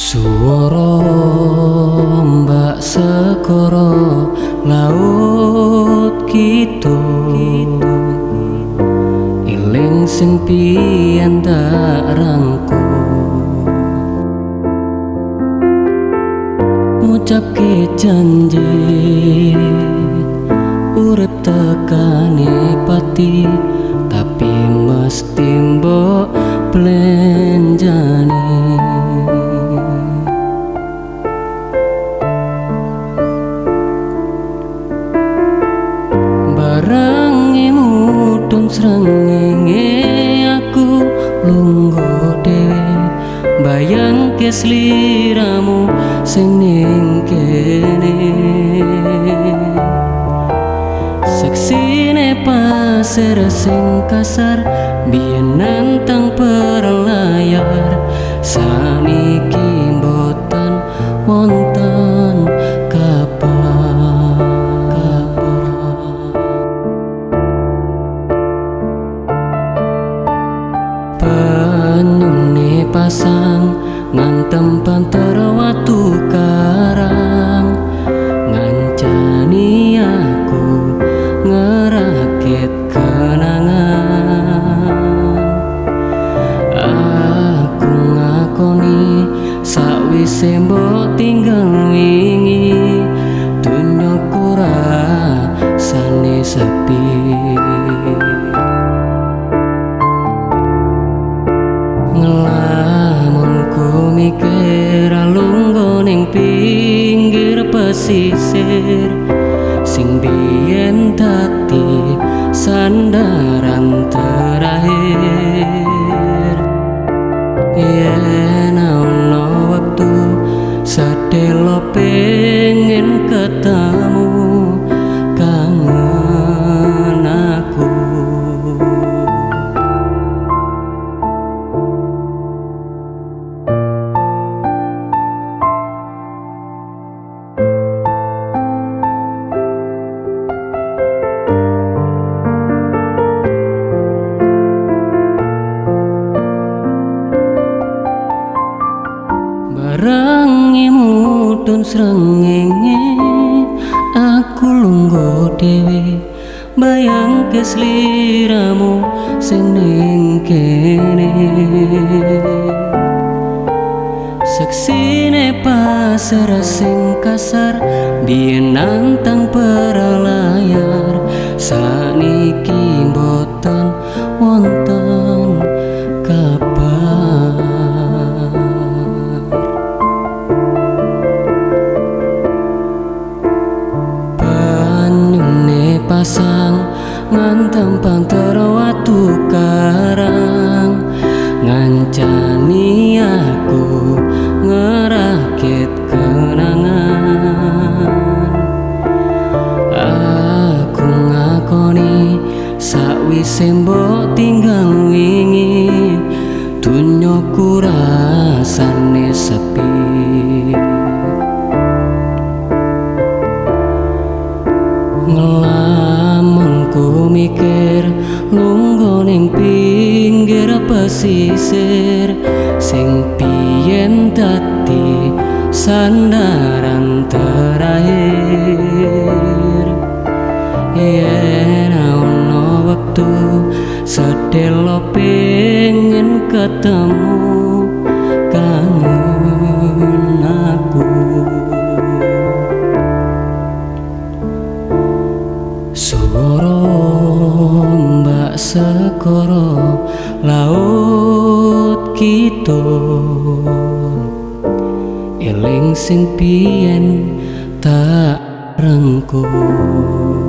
Suara mbak sekoro laut gitu, iling sing pian tak rangkul, ngucapke janji urip tekani pati, tapi mesti mbok blenjani. Barangi mudhun srengenge aku lungguh dhewe, bayangke sliramu sing ning kene. Seksine pasir sing kasar biyen nantang perlayar, saniki mboten wonten kabar. Penyune pasang ngantem panter watu karang, ngancani aku ngerakit kenangan. Aku ngakoni sakwise mbok tinggal wingi, dunyaku rasane sepi. Ngelamunku mikir lungguh ning pinggir pesisir, sing biyen dadi sandaran terakhir. Yen ana wektu sedelo pengen ketemu, kangen aku. Barangi mudhun srengenge aku lungguh dhewe, bayangke sliramu sing ning kene. Seksine pasir sing kasar biyen nantang perlayar, saniki mboten wonten kabar. Pasang ngantem panter watu karang, ngancani aku ngerakit kenangan. Aku ngakoni sakwise mbok tinggal wingi, dunyaku rasane sepi. Ngelamunku mikir lungguh ning pinggir pesisir, sing biyen dadi sandaran terakhir. Yen ana wektu sedelo pengen ketemu, kangen aku. Suara mbak sekoro laut gitu, eling sing piyen tak rengkuh.